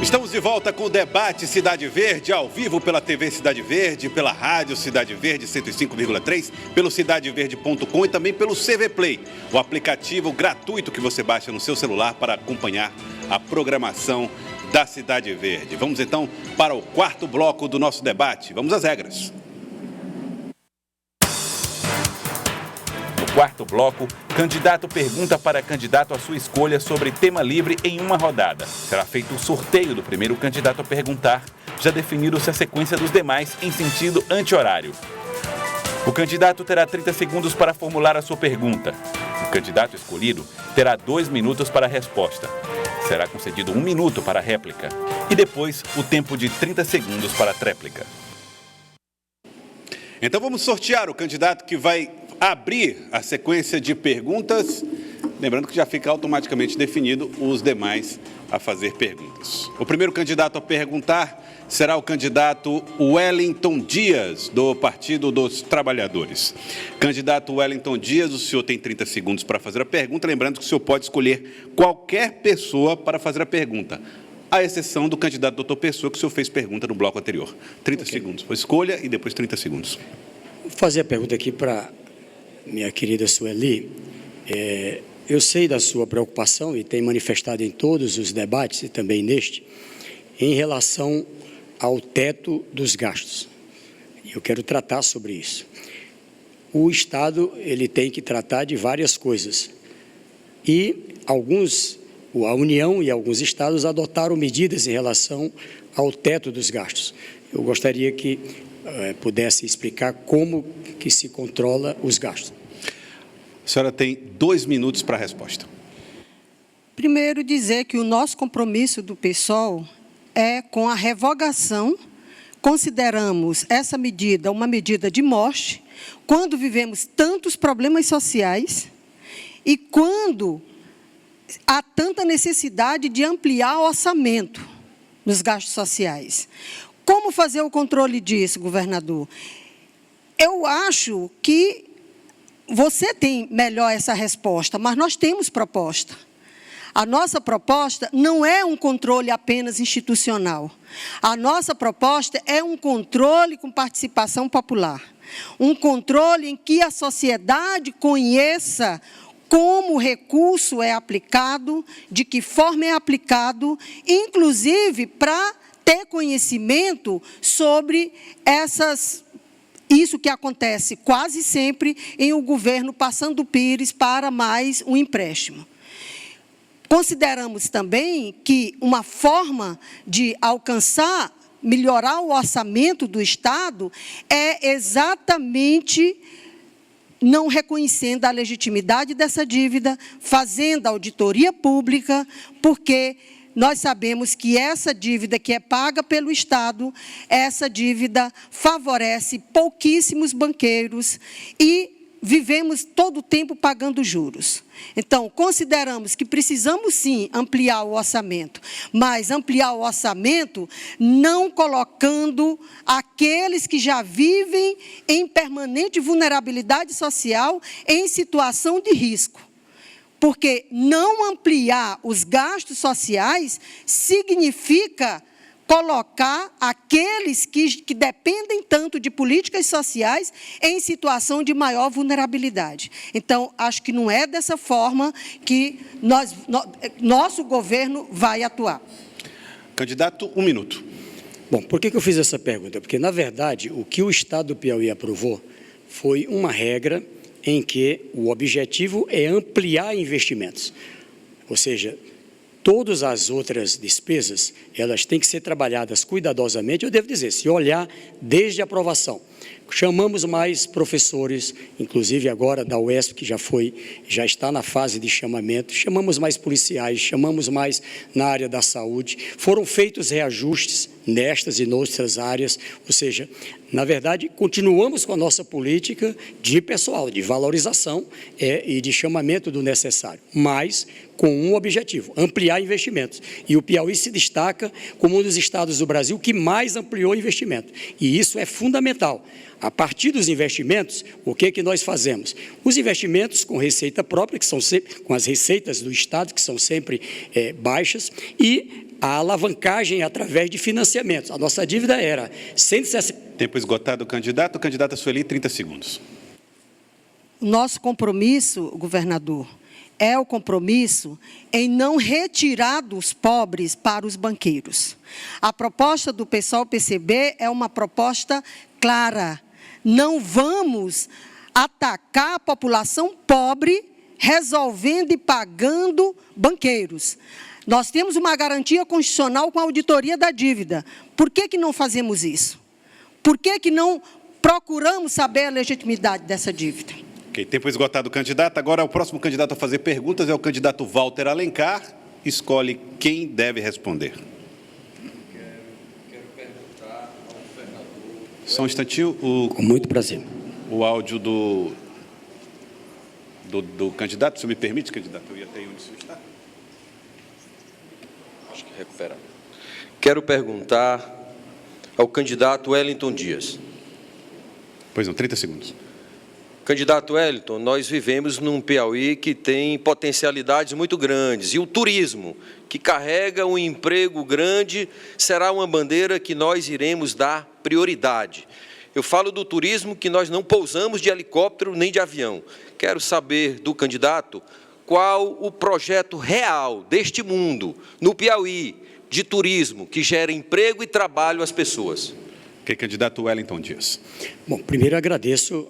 Estamos de volta com o Debate Cidade Verde, ao vivo pela TV Cidade Verde, pela Rádio Cidade Verde 105,3, pelo cidadeverde.com e também pelo CV Play, o aplicativo gratuito que você baixa no seu celular para acompanhar a programação da Cidade Verde. Vamos então para o quarto bloco do nosso debate. Vamos às regras. No quarto bloco, candidato pergunta para candidato a sua escolha sobre tema livre em uma rodada. Será feito o sorteio do primeiro candidato a perguntar, já definindo-se a sequência dos demais em sentido anti-horário. O candidato terá 30 segundos para formular a sua pergunta. O candidato escolhido terá 2 minutos para a resposta. Será concedido 1 minuto para a réplica e depois o tempo de 30 segundos para a tréplica. Então vamos sortear o candidato que vai abrir a sequência de perguntas, lembrando que já fica automaticamente definido os demais a fazer perguntas. O primeiro candidato a perguntar será o candidato Wellington Dias, do Partido dos Trabalhadores. Candidato Wellington Dias, o senhor tem 30 segundos para fazer a pergunta, lembrando que o senhor pode escolher qualquer pessoa para fazer a pergunta, à exceção do candidato doutor Pessoa, que o senhor fez pergunta no bloco anterior. 30 segundos, escolha e depois 30 segundos. Vou fazer a pergunta aqui para minha querida Sueli. Eu sei da sua preocupação e tem manifestado em todos os debates e também neste, em relação ao teto dos gastos. Eu quero tratar sobre isso. O Estado, ele tem que tratar de várias coisas e a União e alguns estados adotaram medidas em relação ao teto dos gastos. Eu gostaria que pudesse explicar como que se controla os gastos. A senhora tem 2 minutos para a resposta. Primeiro, dizer que o nosso compromisso do PSOL é com a revogação. Consideramos essa medida uma medida de morte, quando vivemos tantos problemas sociais e quando há tanta necessidade de ampliar o orçamento nos gastos sociais. Como fazer o controle disso, governador? Eu acho que você tem melhor essa resposta, mas nós temos proposta. A nossa proposta não é um controle apenas institucional. A nossa proposta é um controle com participação popular. Um controle em que a sociedade conheça como o recurso é aplicado, de que forma é aplicado, inclusive para ter conhecimento sobre isso que acontece quase sempre em um governo passando pires para mais um empréstimo. Consideramos também que uma forma de melhorar o orçamento do Estado é exatamente não reconhecendo a legitimidade dessa dívida, fazendo auditoria pública, porque nós sabemos que essa dívida que é paga pelo Estado, essa dívida favorece pouquíssimos banqueiros e vivemos todo o tempo pagando juros. Então, consideramos que precisamos, sim, ampliar o orçamento, mas ampliar o orçamento não colocando aqueles que já vivem em permanente vulnerabilidade social em situação de risco. Porque não ampliar os gastos sociais significa colocar aqueles que dependem tanto de políticas sociais em situação de maior vulnerabilidade. Então, acho que não é dessa forma que nosso governo vai atuar. Candidato, 1 minuto. Bom, por que eu fiz essa pergunta? Porque, na verdade, o que o Estado do Piauí aprovou foi uma regra em que o objetivo é ampliar investimentos. Ou seja, todas as outras despesas, elas têm que ser trabalhadas cuidadosamente. Eu devo dizer, se olhar desde a aprovação, chamamos mais professores, inclusive agora da UESP, que já está na fase de chamamento, chamamos mais policiais, chamamos mais na área da saúde, foram feitos reajustes nestas e noutras áreas, ou seja, na verdade, continuamos com a nossa política de pessoal, de valorização e de chamamento do necessário, mas com um objetivo, ampliar investimentos. E o Piauí se destaca como um dos estados do Brasil que mais ampliou investimento. E isso é fundamental, a partir dos investimentos, o que nós fazemos? Os investimentos com receita própria, que são sempre, com as receitas do Estado, que são sempre baixas, e a alavancagem através de financiamentos. A nossa dívida era 160... Tempo esgotado, candidato. Candidata Sueli, 30 segundos. Nosso compromisso, governador, é o compromisso em não retirar dos pobres para os banqueiros. A proposta do PSOL-PCB é uma proposta clara. Não vamos atacar a população pobre resolvendo e pagando banqueiros. Nós temos uma garantia constitucional com a auditoria da dívida. Por que não fazemos isso? Por que não procuramos saber a legitimidade dessa dívida? Ok, tempo esgotado, candidato. Agora, o próximo candidato a fazer perguntas é o candidato Walter Alencar. Escolhe quem deve responder. Quero perguntar ao governador... Só um instantinho. Com muito prazer. O áudio do candidato, se me permite, candidato, eu ia até onde você está. Acho que recupera. Quero perguntar ao candidato Wellington Dias. Pois não, 30 segundos. Candidato Wellington, nós vivemos num Piauí que tem potencialidades muito grandes, e o turismo, que carrega um emprego grande, será uma bandeira que nós iremos dar prioridade. Eu falo do turismo que nós não pousamos de helicóptero nem de avião. Quero saber do candidato qual o projeto real deste mundo, no Piauí, de turismo, que gera emprego e trabalho às pessoas. Ok, candidato Wellington Dias. Bom, primeiro agradeço.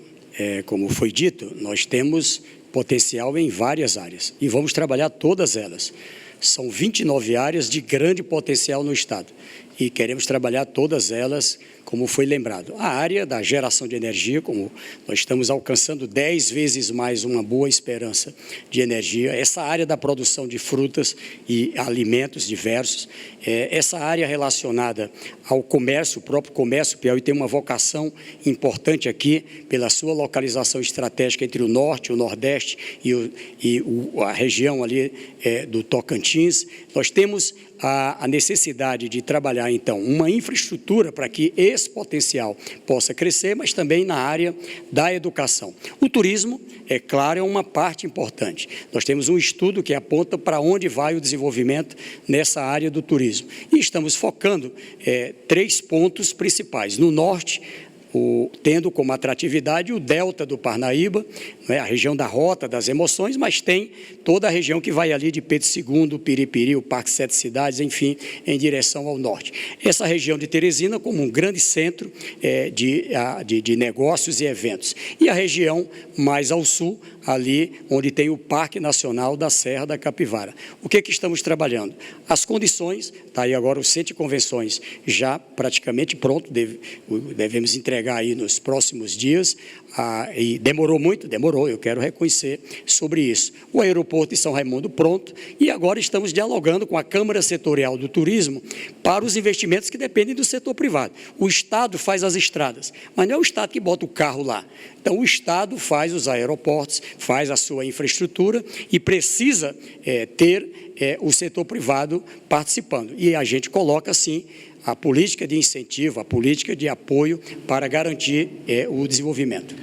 Como foi dito, nós temos potencial em várias áreas e vamos trabalhar todas elas. São 29 áreas de grande potencial no Estado e queremos trabalhar todas elas, como foi lembrado. A área da geração de energia, como nós estamos alcançando 10 vezes mais uma boa esperança de energia, essa área da produção de frutas e alimentos diversos, essa área relacionada ao comércio, o próprio comércio, o Piauí tem uma vocação importante aqui, pela sua localização estratégica entre o norte, o nordeste e a região ali do Tocantins. Nós temos a necessidade de trabalhar, então, uma infraestrutura para que esse potencial possa crescer, mas também na área da educação. O turismo, é claro, é uma parte importante. Nós temos um estudo que aponta para onde vai o desenvolvimento nessa área do turismo. E estamos focando 3 pontos principais. No norte, tendo como atratividade o delta do Parnaíba, a região da Rota das Emoções, mas tem toda a região que vai ali de Pedro II, Piripiri, o Parque Sete Cidades, enfim, em direção ao norte. Essa região de Teresina como um grande centro de negócios e eventos. E a região mais ao sul, ali onde tem o Parque Nacional da Serra da Capivara. O que estamos trabalhando? As condições, está aí agora o Centro de Convenções já praticamente pronto, devemos entregar aí nos próximos dias, e demorou muito? Demorou, eu quero reconhecer sobre isso. O aeroporto de São Raimundo pronto, e agora estamos dialogando com a Câmara Setorial do Turismo para os investimentos que dependem do setor privado. O Estado faz as estradas, mas não é o Estado que bota o carro lá. Então, o Estado faz os aeroportos, faz a sua infraestrutura e precisa ter o setor privado participando. E a gente coloca, sim, a política de incentivo, a política de apoio para garantir o desenvolvimento.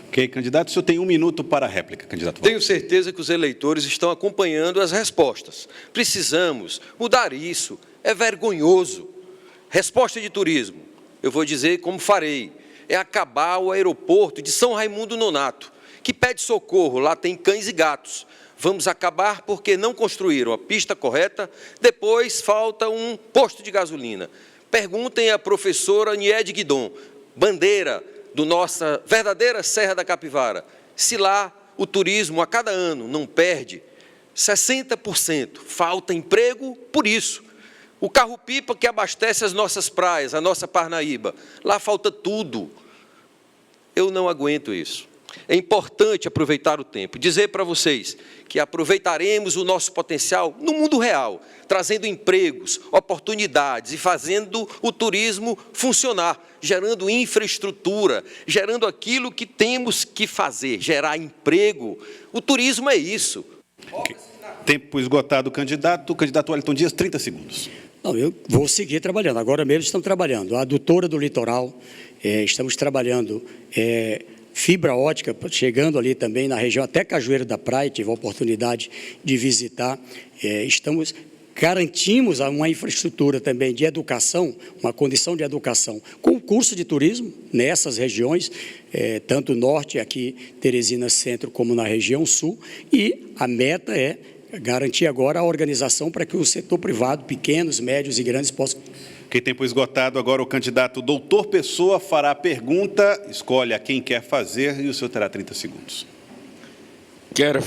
Ok, candidato, o senhor tem 1 minuto para a réplica, candidato. Tenho certeza que os eleitores estão acompanhando as respostas. Precisamos mudar isso. É vergonhoso. Resposta de turismo. Eu vou dizer como farei. É acabar o aeroporto de São Raimundo Nonato, que pede socorro, lá tem cães e gatos. Vamos acabar porque não construíram a pista correta, depois falta um posto de gasolina. Perguntem à professora Niede Guidon, bandeira do nossa verdadeira Serra da Capivara, se lá o turismo a cada ano não perde 60%, falta emprego por isso. O carro-pipa que abastece as nossas praias, a nossa Parnaíba, lá falta tudo. Eu não aguento isso. É importante aproveitar o tempo, dizer para vocês que aproveitaremos o nosso potencial no mundo real, trazendo empregos, oportunidades e fazendo o turismo funcionar, gerando infraestrutura, gerando aquilo que temos que fazer, gerar emprego. O turismo é isso. Okay. Tempo esgotado, candidato. Candidato Wellington Dias, 30 segundos. Não, eu vou seguir trabalhando. Agora mesmo estão trabalhando. A adutora do litoral, estamos trabalhando fibra ótica, chegando ali também na região, até Cajueiro da Praia, tive a oportunidade de visitar. Garantimos uma infraestrutura também de educação, uma condição de educação, com o curso de turismo nessas regiões, tanto norte, aqui Teresina Centro, como na região sul, e a meta é garantir agora a organização para que o setor privado, pequenos, médios e grandes, possam... Ok, tempo esgotado. Agora o candidato doutor Pessoa fará a pergunta, escolhe a quem quer fazer e o senhor terá 30 segundos. Quero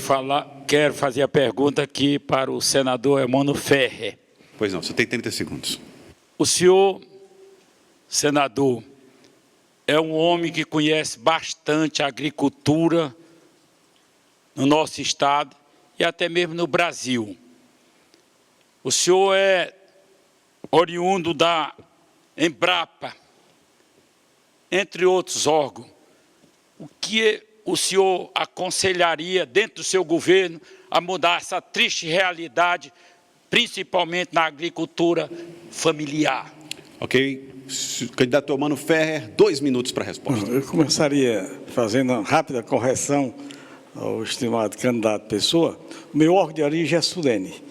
fazer a pergunta aqui para o senador Eumano Ferrer. Pois não, você tem 30 segundos. O senhor, senador, é um homem que conhece bastante a agricultura no nosso estado e até mesmo no Brasil. O senhor é oriundo da Embrapa, entre outros órgãos. O que o senhor aconselharia dentro do seu governo a mudar essa triste realidade, principalmente na agricultura familiar? Ok. Candidato Eumano Ferrer, 2 minutos para a resposta. Eu começaria fazendo uma rápida correção ao estimado candidato Pessoa. O meu órgão de origem é Sudene.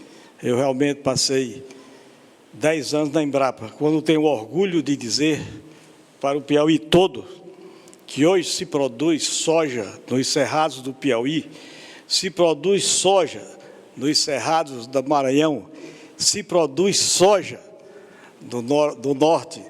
Eu realmente passei 10 anos na Embrapa, quando tenho orgulho de dizer para o Piauí todo que hoje se produz soja nos cerrados do Piauí, se produz soja nos cerrados do Maranhão, se produz soja do norte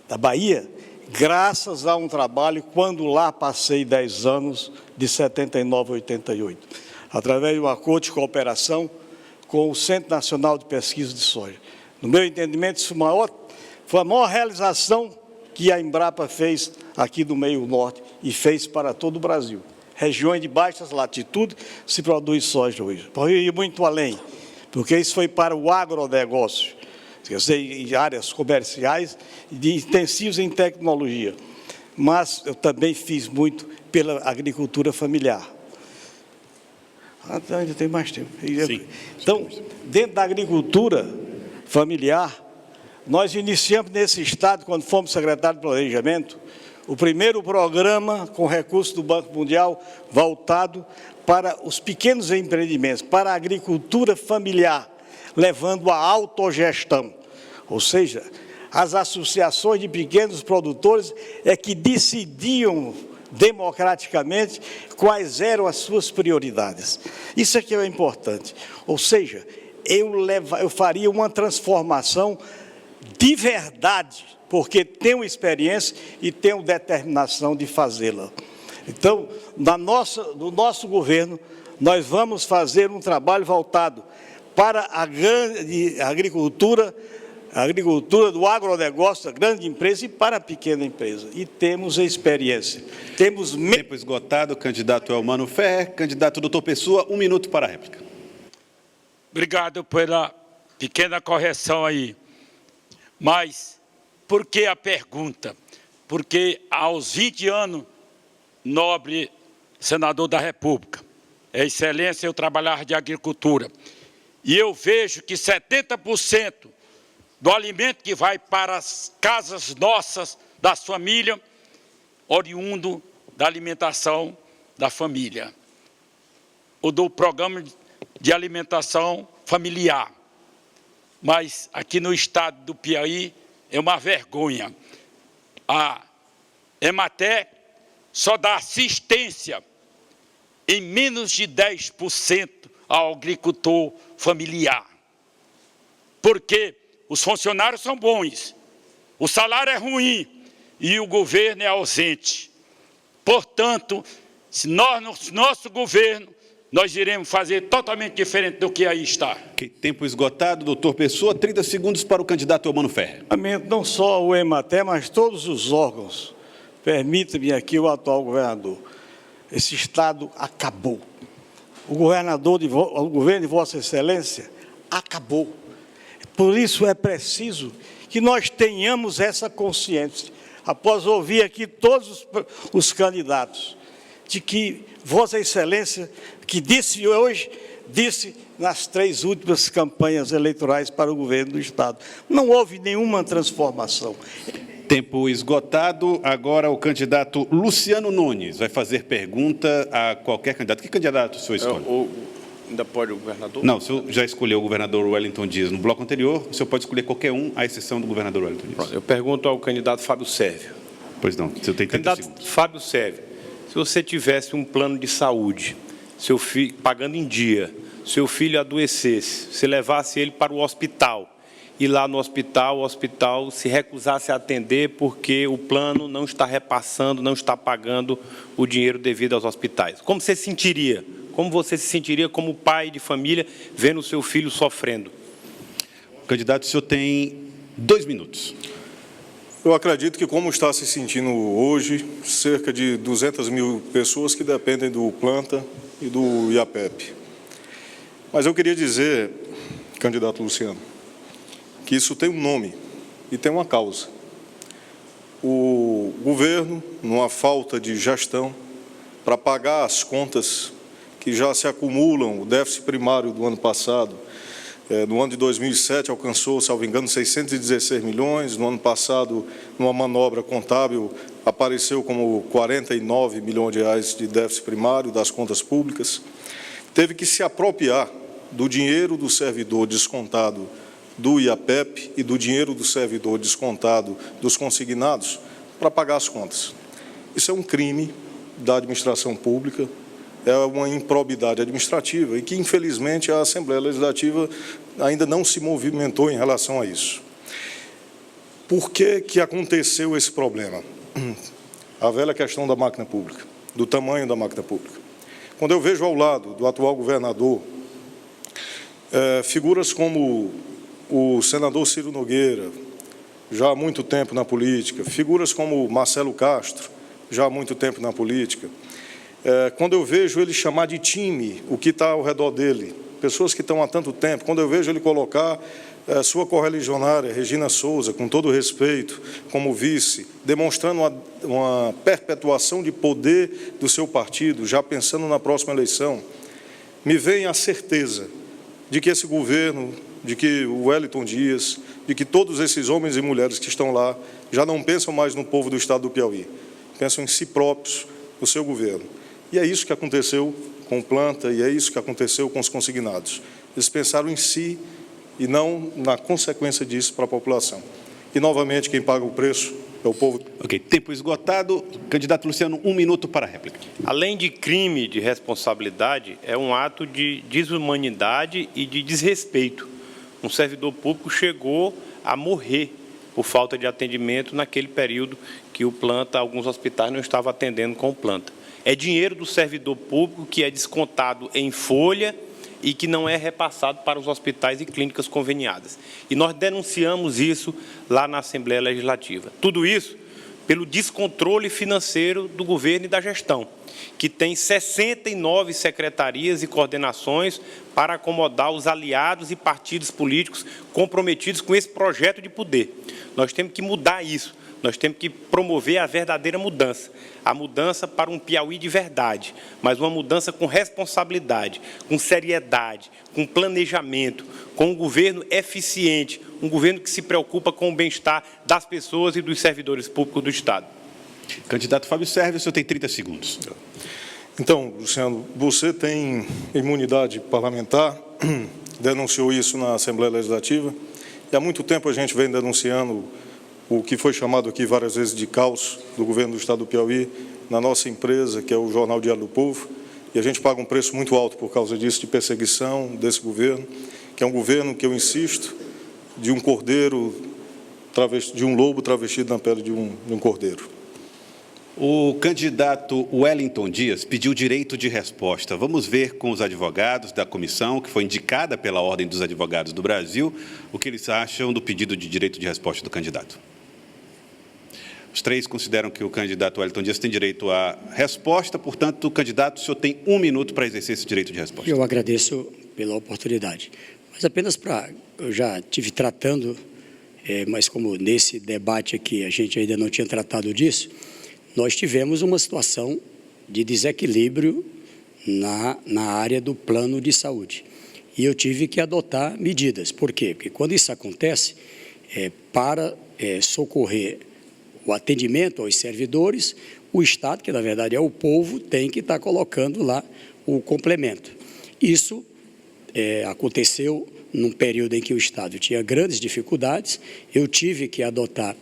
da Bahia, graças a um trabalho, quando lá passei 10 anos, de 79 a 88, através de um acordo de cooperação com o Centro Nacional de Pesquisa de Soja. No meu entendimento, isso foi a maior realização que a Embrapa fez aqui do meio norte e fez para todo o Brasil. Regiões de baixas latitudes se produz soja hoje. Pode ir muito além, porque isso foi para o agronegócio, quer dizer, em áreas comerciais e de intensivos em tecnologia. Mas eu também fiz muito pela agricultura familiar. Ainda tem mais tempo. Sim. Então, dentro da agricultura familiar, nós iniciamos nesse estado, quando fomos secretário de Planejamento, o primeiro programa com recursos do Banco Mundial voltado para os pequenos empreendimentos, para a agricultura familiar, levando a autogestão. Ou seja, as associações de pequenos produtores é que decidiam democraticamente quais eram as suas prioridades. Isso aqui é importante. Ou seja, eu faria uma transformação de verdade, porque tenho experiência e tenho determinação de fazê-la. Então, no nosso governo, nós vamos fazer um trabalho voltado para a grande agricultura do agronegócio, da grande empresa e para a pequena empresa. E temos experiência. Tempo esgotado, candidato Eumano Ferrer. Candidato doutor Pessoa, 1 minuto para a réplica. Obrigado pela pequena correção aí. Mas, por que a pergunta? Porque aos 20 anos, nobre senador da República, excelência, eu trabalhar de agricultura, e eu vejo que 70% do alimento que vai para as casas nossas, das famílias, oriundo da alimentação da família, ou do programa de alimentação familiar. Mas aqui no estado do Piauí é uma vergonha. A Emater só dá assistência em menos de 10% ao agricultor familiar. Porque os funcionários são bons, o salário é ruim e o governo é ausente. Portanto, se nós, no nosso governo, nós iremos fazer totalmente diferente do que aí está. Okay. Tempo esgotado, doutor Pessoa, 30 segundos para o candidato Eumano Ferrer. Não só o Emater, mas todos os órgãos. Permita-me aqui o atual governador. Esse estado acabou. O governo de Vossa Excelência acabou. Por isso é preciso que nós tenhamos essa consciência, após ouvir aqui todos os candidatos, de que Vossa Excelência, que disse hoje, disse nas 3 últimas campanhas eleitorais para o governo do Estado. Não houve nenhuma transformação. Tempo esgotado. Agora o candidato Luciano Nunes vai fazer pergunta a qualquer candidato. Que candidato o senhor escolhe? Ainda pode o governador? Não, o senhor já escolheu o governador Wellington Dias no bloco anterior. O senhor pode escolher qualquer um, à exceção do governador Wellington Dias. Eu pergunto ao candidato Fábio Sérvio. Pois não, o senhor tem 30 Candidato segundos. Fábio Sérvio, se você tivesse um plano de saúde, seu filho pagando em dia, seu filho adoecesse, você levasse ele para o hospital, e lá no hospital, o hospital se recusasse a atender porque o plano não está repassando, não está pagando o dinheiro devido aos hospitais. Como você se sentiria? Como você se sentiria como pai de família vendo o seu filho sofrendo? Candidato, o senhor tem 2 minutos. Eu acredito que, como está se sentindo hoje, cerca de 200 mil pessoas que dependem do Planta e do IAPEP. Mas eu queria dizer, candidato Luciano, que isso tem um nome e tem uma causa. O governo, numa falta de gestão, para pagar as contas que já se acumulam, o déficit primário do ano passado, no ano de 2007 alcançou, salvo engano, 616 milhões, no ano passado, numa manobra contábil, apareceu como 49 milhões de reais de déficit primário das contas públicas, teve que se apropriar do dinheiro do servidor descontado do IAPEP e do dinheiro do servidor descontado dos consignados para pagar as contas. Isso é um crime da administração pública, é uma improbidade administrativa e que, infelizmente, a Assembleia Legislativa ainda não se movimentou em relação a isso. Por que aconteceu esse problema? A velha questão da máquina pública, do tamanho da máquina pública. Quando eu vejo ao lado do atual governador figuras como o senador Ciro Nogueira, já há muito tempo na política, figuras como Marcelo Castro, já há muito tempo na política, quando eu vejo ele chamar de time o que está ao redor dele, pessoas que estão há tanto tempo, quando eu vejo ele colocar sua correligionária, Regina Souza, com todo respeito, como vice, demonstrando uma perpetuação de poder do seu partido, já pensando na próxima eleição, me vem a certeza de que esse governo, de que o Wellington Dias, de que todos esses homens e mulheres que estão lá já não pensam mais no povo do estado do Piauí, pensam em si próprios, no seu governo. E é isso que aconteceu com o Planta e é isso que aconteceu com os consignados. Eles pensaram em si e não na consequência disso para a população. E, novamente, quem paga o preço é o povo. Ok, tempo esgotado. Candidato Luciano, 1 minuto para a réplica. Além de crime de responsabilidade, é um ato de desumanidade e de desrespeito. Um servidor público chegou a morrer por falta de atendimento naquele período que o Planta, alguns hospitais não estavam atendendo com o Planta. É dinheiro do servidor público que é descontado em folha e que não é repassado para os hospitais e clínicas conveniadas. E nós denunciamos isso lá na Assembleia Legislativa. Tudo isso pelo descontrole financeiro do governo e da gestão, que tem 69 secretarias e coordenações para acomodar os aliados e partidos políticos comprometidos com esse projeto de poder. Nós temos que mudar isso. Nós temos que promover a verdadeira mudança, a mudança para um Piauí de verdade, mas uma mudança com responsabilidade, com seriedade, com planejamento, com um governo eficiente, um governo que se preocupa com o bem-estar das pessoas e dos servidores públicos do Estado. Candidato Fábio Sérvio, o senhor tem 30 segundos. Então, Luciano, você tem imunidade parlamentar, denunciou isso na Assembleia Legislativa, e há muito tempo a gente vem denunciando o que foi chamado aqui várias vezes de caos do governo do Estado do Piauí, na nossa empresa, que é o Jornal Diário do Povo, e a gente paga um preço muito alto por causa disso, de perseguição desse governo, que é um governo que eu insisto, de um cordeiro, de um lobo travestido na pele de um cordeiro. O candidato Wellington Dias pediu direito de resposta. Vamos ver com os advogados da comissão, que foi indicada pela Ordem dos Advogados do Brasil, o que eles acham do pedido de direito de resposta do candidato. Os 3 consideram que o candidato Wellington Dias tem direito à resposta, portanto, o candidato, o senhor tem 1 minuto para exercer esse direito de resposta. Eu agradeço pela oportunidade, mas apenas para... Eu já estive tratando, mas como nesse debate aqui a gente ainda não tinha tratado disso, nós tivemos uma situação de desequilíbrio na área do plano de saúde. E eu tive que adotar medidas. Por quê? Porque quando isso acontece, para socorrer o atendimento aos servidores, o Estado, que na verdade é o povo, tem que estar colocando lá o complemento. Isso aconteceu num período em que o Estado tinha grandes dificuldades, eu tive que adotar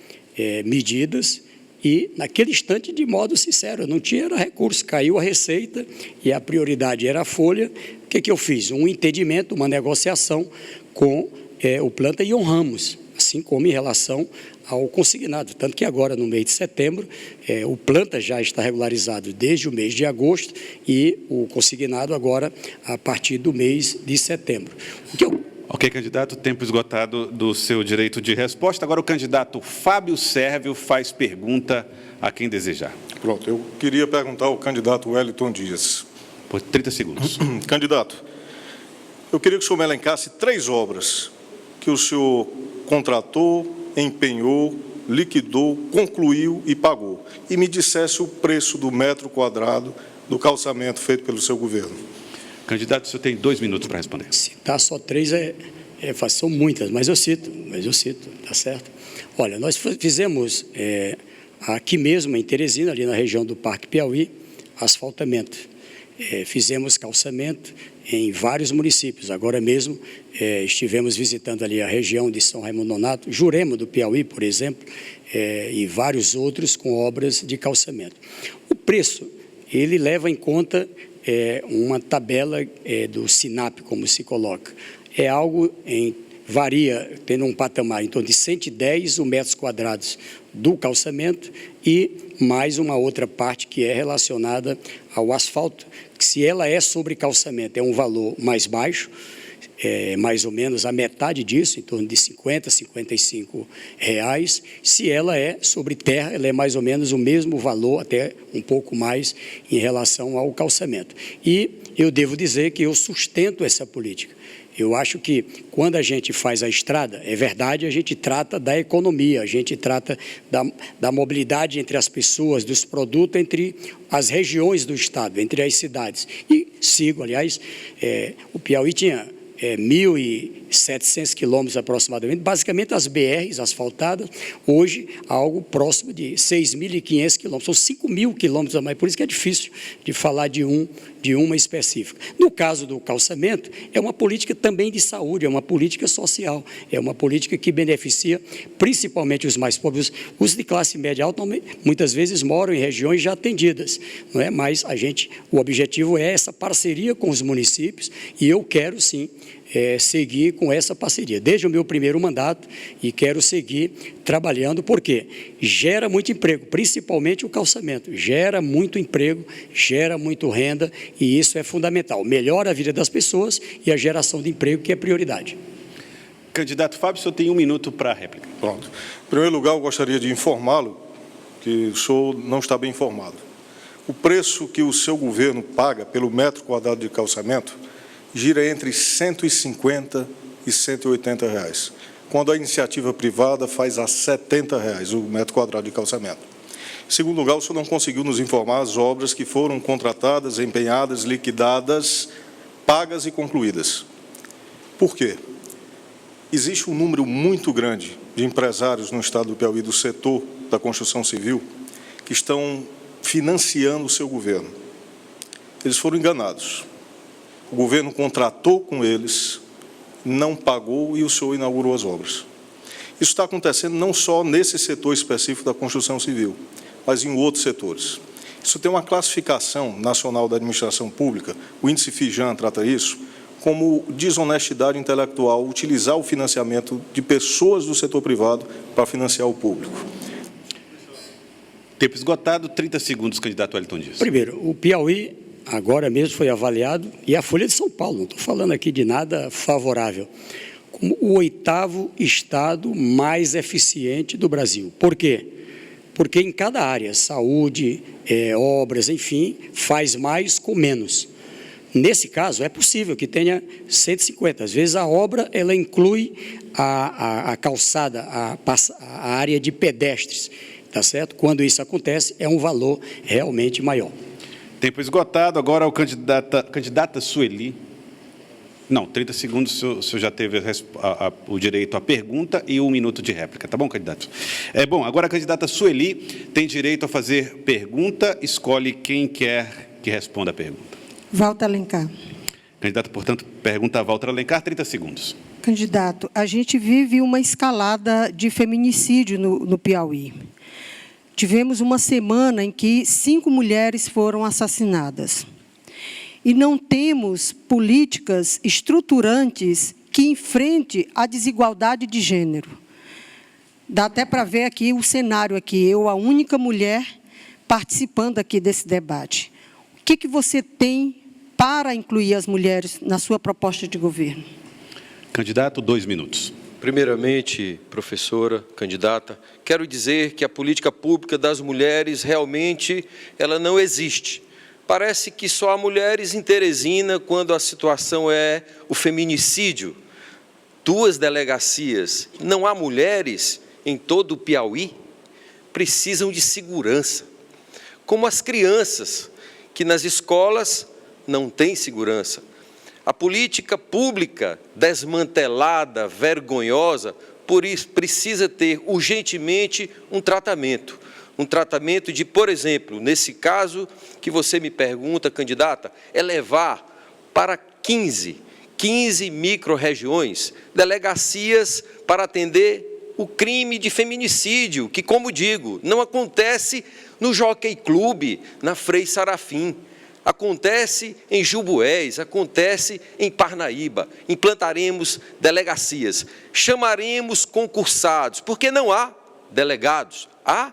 medidas e, naquele instante, de modo sincero, não tinha recurso, caiu a receita e a prioridade era a folha. O que eu fiz? Um entendimento, uma negociação com o Planta e honramos, assim como em relação ao consignado. Tanto que agora, no mês de setembro, o Planta já está regularizado desde o mês de agosto e o consignado agora a partir do mês de setembro. Ok, candidato, tempo esgotado do seu direito de resposta. Agora o candidato Fábio Sérvio faz pergunta a quem desejar. Pronto, eu queria perguntar ao candidato Wellington Dias. Por 30 segundos. Candidato, eu queria que o senhor me elencasse 3 obras que o senhor contratou, empenhou, liquidou, concluiu e pagou. E me dissesse o preço do metro quadrado do calçamento feito pelo seu governo. Candidato, o senhor tem 2 minutos para responder. Citar só 3 são muitas, mas eu cito, tá certo? Olha, nós fizemos aqui mesmo, em Teresina, ali na região do Parque Piauí, asfaltamento. Fizemos calçamento em vários municípios. Agora mesmo estivemos visitando ali a região de São Raimundo Nonato, Jurema do Piauí, por exemplo, e vários outros com obras de calçamento. O preço, ele leva em conta uma tabela do SINAP, como se coloca. É algo varia, tendo um patamar em torno de 110 metros quadrados do calçamento e mais uma outra parte que é relacionada ao asfalto, que se ela é sobre calçamento, é um valor mais baixo, mais ou menos a metade disso, em torno de R$50, R$55. Se ela é sobre terra, ela é mais ou menos o mesmo valor, até um pouco mais em relação ao calçamento. E eu devo dizer que eu sustento essa política. Eu acho que quando a gente faz a estrada, é verdade, a gente trata da economia, a gente trata da mobilidade entre as pessoas, dos produtos, entre as regiões do estado, entre as cidades. E sigo, aliás, o Piauí tinha 1.700 quilômetros aproximadamente, basicamente as BRs asfaltadas, hoje algo próximo de 6.500 quilômetros, são 5.000 quilômetros a mais, por isso que é difícil de falar de uma específica. No caso do calçamento, é uma política também de saúde, é uma política social, é uma política que beneficia principalmente os mais pobres. Os de classe média alta muitas vezes moram em regiões já atendidas, não é? Mas o objetivo é essa parceria com os municípios e eu quero sim seguir com essa parceria, desde o meu primeiro mandato, e quero seguir trabalhando, porque gera muito emprego, principalmente o calçamento, gera muito emprego, gera muito renda, e isso é fundamental, melhora a vida das pessoas e a geração de emprego, que é prioridade. Candidato Fábio, o senhor tem 1 minuto para a réplica. Pronto. Em primeiro lugar, eu gostaria de informá-lo que o senhor não está bem informado. O preço que o seu governo paga pelo metro quadrado de calçamento gira entre R$150 e R$180, quando a iniciativa privada faz a R$70 o metro quadrado de calçamento. Em segundo lugar, o senhor não conseguiu nos informar as obras que foram contratadas, empenhadas, liquidadas, pagas e concluídas. Por quê? Existe um número muito grande de empresários no estado do Piauí, do setor da construção civil, que estão financiando o seu governo. Eles foram enganados. O governo contratou com eles, não pagou e o senhor inaugurou as obras. Isso está acontecendo não só nesse setor específico da construção civil, mas em outros setores. Isso tem uma classificação nacional da administração pública, o índice FIJAN trata isso, como desonestidade intelectual, utilizar o financiamento de pessoas do setor privado para financiar o público. Tempo esgotado, 30 segundos, candidato Wellington Dias. Primeiro, o Piauí agora mesmo foi avaliado, e a Folha de São Paulo, não estou falando aqui de nada favorável, como o 8º estado mais eficiente do Brasil. Por quê? Porque em cada área, saúde, obras, enfim, faz mais com menos. Nesse caso, é possível que tenha 150. Às vezes a obra ela inclui a calçada, a área de pedestres, tá certo? Quando isso acontece, é um valor realmente maior. Tempo esgotado, agora o candidata Sueli. Não, 30 segundos o senhor já teve o direito à pergunta e 1 minuto de réplica, tá bom, candidato? Bom, agora a candidata Sueli tem direito a fazer pergunta, escolhe quem quer que responda a pergunta. Walter Alencar. Candidato, portanto, pergunta a Walter Alencar, 30 segundos. Candidato, a gente vive uma escalada de feminicídio no Piauí. Tivemos uma semana em que 5 mulheres foram assassinadas. E não temos políticas estruturantes que enfrente a desigualdade de gênero. Dá até para ver aqui o cenário aqui, eu, a única mulher participando aqui desse debate. O que você tem para incluir as mulheres na sua proposta de governo? Candidato, 2 minutos. Primeiramente, professora, candidata, quero dizer que a política pública das mulheres realmente ela não existe. Parece que só há mulheres em Teresina quando a situação é o feminicídio. 2 delegacias, não há mulheres em todo o Piauí? Precisam de segurança. Como as crianças, que nas escolas não têm segurança. A política pública desmantelada, vergonhosa, por isso precisa ter urgentemente um tratamento. Um tratamento de, por exemplo, nesse caso que você me pergunta, candidata, é levar para 15 micro-regiões, delegacias para atender o crime de feminicídio, que, como digo, não acontece no Jockey Club, na Frei Sarafim. Acontece em Jubués, acontece em Parnaíba. Implantaremos delegacias, chamaremos concursados, porque não há delegados, há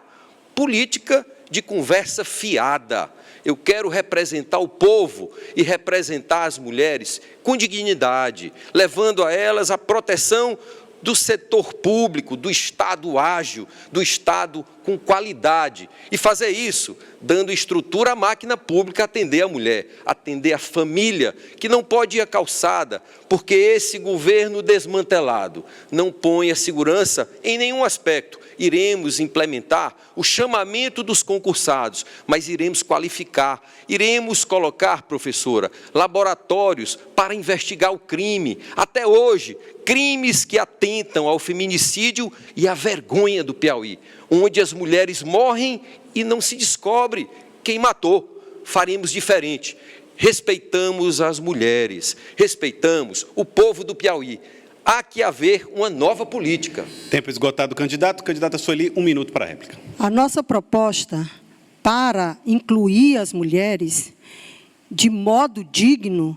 política de conversa fiada. Eu quero representar o povo e representar as mulheres com dignidade, levando a elas a proteção do setor público, do Estado ágil, do Estado com qualidade. E fazer isso dando estrutura à máquina pública, atender a mulher, atender a família, que não pode ir à calçada, porque esse governo desmantelado não põe a segurança em nenhum aspecto. Iremos implementar o chamamento dos concursados, mas iremos qualificar, iremos colocar, professora, laboratórios para investigar o crime. Até hoje, crimes que atentam ao feminicídio e à vergonha do Piauí, onde as mulheres morrem e não se descobre quem matou. Faremos diferente. Respeitamos as mulheres, respeitamos o povo do Piauí. Há que haver uma nova política. Tempo esgotado, candidato. Candidata Sueli, 1 minuto para a réplica. A nossa proposta para incluir as mulheres de modo digno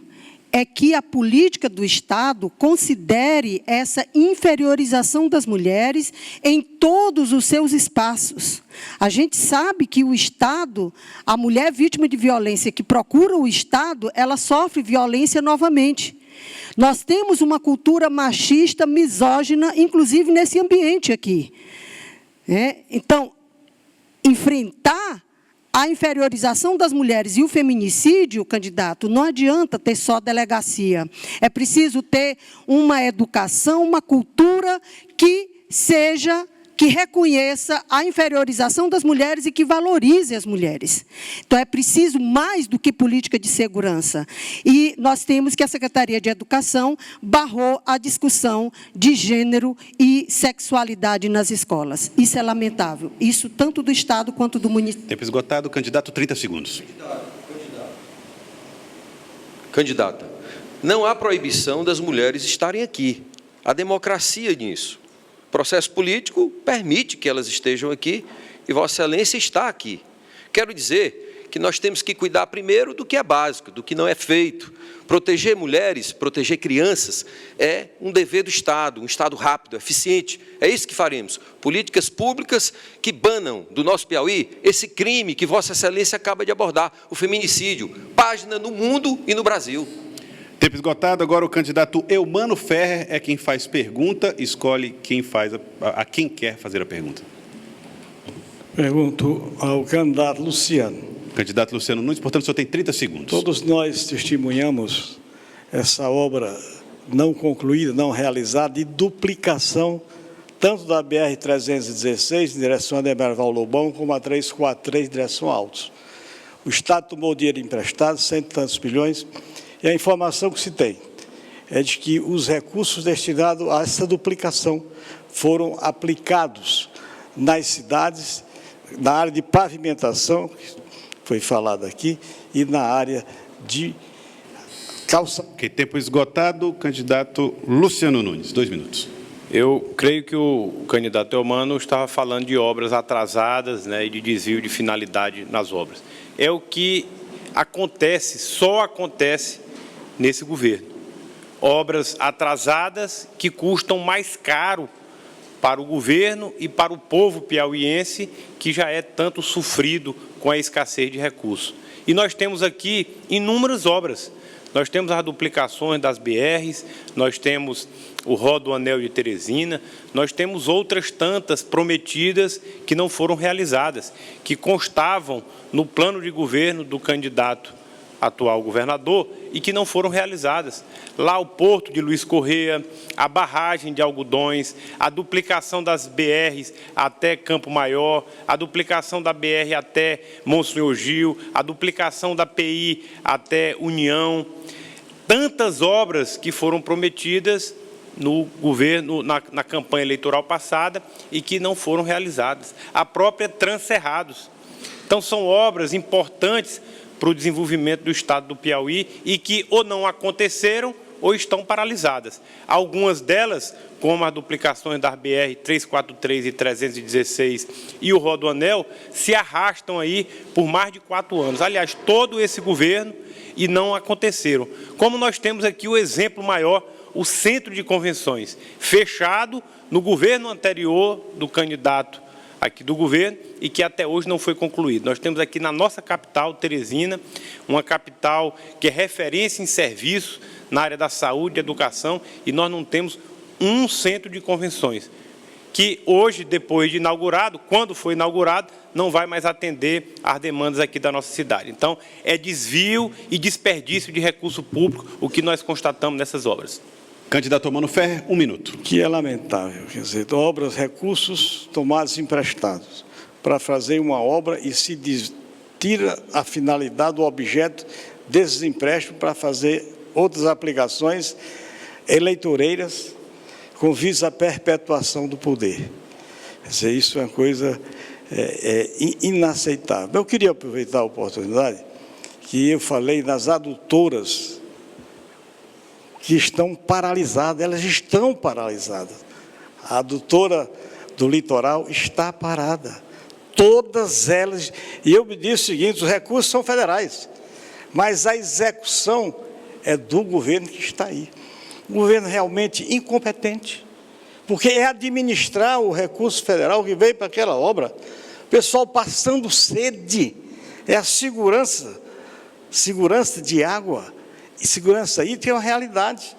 é que a política do Estado considere essa inferiorização das mulheres em todos os seus espaços. A gente sabe que o Estado, a mulher vítima de violência que procura o Estado, ela sofre violência novamente. Nós temos uma cultura machista, misógina, inclusive nesse ambiente aqui. Então, enfrentar a inferiorização das mulheres e o feminicídio, candidato, não adianta ter só delegacia. É preciso ter uma educação, uma cultura que reconheça a inferiorização das mulheres e que valorize as mulheres. Então, é preciso mais do que política de segurança. E nós temos que a Secretaria de Educação barrou a discussão de gênero e sexualidade nas escolas. Isso é lamentável. Isso tanto do Estado quanto do município. Tempo esgotado. Candidato, 30 segundos. Candidata, não há proibição das mulheres estarem aqui. Há democracia nisso. O processo político permite que elas estejam aqui e Vossa Excelência está aqui. Quero dizer que nós temos que cuidar primeiro do que é básico, do que não é feito. Proteger mulheres, proteger crianças é um dever do Estado, um Estado rápido, eficiente. É isso que faremos. Políticas públicas que banam do nosso Piauí esse crime que Vossa Excelência acaba de abordar, o feminicídio. Página no mundo e no Brasil. Tempo esgotado. Agora o candidato Eumano Ferrer é quem faz pergunta, escolhe quem faz a quem quer fazer a pergunta. Pergunto ao candidato Luciano. Candidato Luciano Nunes, portanto, o senhor tem 30 segundos. Todos nós testemunhamos essa obra não concluída, não realizada, de duplicação, tanto da BR-316, em direção a Demerval Lobão, como a 343, em direção a Altos. O Estado tomou dinheiro emprestado, 100 e tantos bilhões, e a informação que se tem é de que os recursos destinados a essa duplicação foram aplicados nas cidades, na área de pavimentação, que foi falado aqui, e na área de calçamento. Ok, tempo esgotado. Candidato Luciano Nunes, 2 minutos. Eu creio que o candidato Eumano estava falando de obras atrasadas, né, e de desvio de finalidade nas obras. É o que acontece, só acontece nesse governo. Obras atrasadas que custam mais caro para o governo e para o povo piauiense, que já é tanto sofrido com a escassez de recursos. E nós temos aqui inúmeras obras. Nós temos as duplicações das BRs, nós temos o Rodoanel de Teresina, nós temos outras tantas prometidas que não foram realizadas, que constavam no plano de governo do candidato atual governador e que não foram realizadas. Lá o Porto de Luiz Correia, a barragem de Algodões, a duplicação das BRs até Campo Maior, a duplicação da BR até Monsenhor Gil, a duplicação da PI até União. Tantas obras que foram prometidas no governo, na campanha eleitoral passada e que não foram realizadas. A própria Transcerrados. Então, são obras importantes para o desenvolvimento do estado do Piauí e que ou não aconteceram ou estão paralisadas. Algumas delas, como as duplicações das BR 343 e 316 e o Rodoanel, se arrastam aí por mais de 4 anos. Aliás, todo esse governo e não aconteceram. Como nós temos aqui o exemplo maior, o Centro de Convenções, fechado no governo anterior do candidato aqui do governo e que até hoje não foi concluído. Nós temos aqui na nossa capital, Teresina, uma capital que é referência em serviço na área da saúde e educação, e nós não temos um centro de convenções, que hoje, depois de inaugurado, quando foi inaugurado, não vai mais atender às demandas aqui da nossa cidade. Então, é desvio e desperdício de recurso público o que nós constatamos nessas obras. Candidato Mano Ferrer, 1 minuto. Que é lamentável, quer dizer, obras, recursos tomados emprestados para fazer uma obra e se tira a finalidade, o objeto desses empréstimos para fazer outras aplicações eleitoreiras com visa à perpetuação do poder. Quer dizer, isso é uma coisa inaceitável. Eu queria aproveitar a oportunidade que eu falei das adutoras que estão paralisadas, elas estão paralisadas. A adutora do litoral está parada. Todas elas, e eu me disse o seguinte, os recursos são federais, mas a execução é do governo que está aí. Um governo realmente incompetente, porque é administrar o recurso federal que veio para aquela obra, o pessoal passando sede, é a segurança de água, e segurança aí tem uma realidade.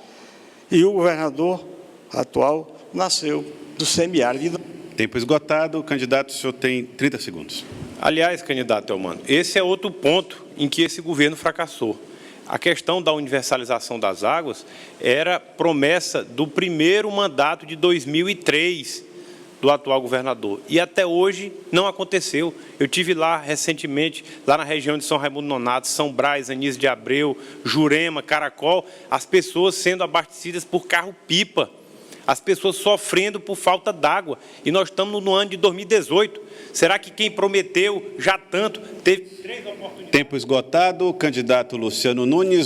E o governador atual nasceu do semiárido. Tempo esgotado. Candidato, o senhor tem 30 segundos. Aliás, candidato Eumano, esse é outro ponto em que esse governo fracassou. A questão da universalização das águas era promessa do primeiro mandato de 2003 do atual governador. E até hoje não aconteceu. Eu estive lá recentemente, lá na região de São Raimundo Nonato, São Brás, Anísio de Abreu, Jurema, Caracol, as pessoas sendo abastecidas por carro-pipa, as pessoas sofrendo por falta d'água. E nós estamos no ano de 2018. Será que quem prometeu já tanto teve 3 oportunidades? Tempo esgotado. Candidato Luciano Nunes.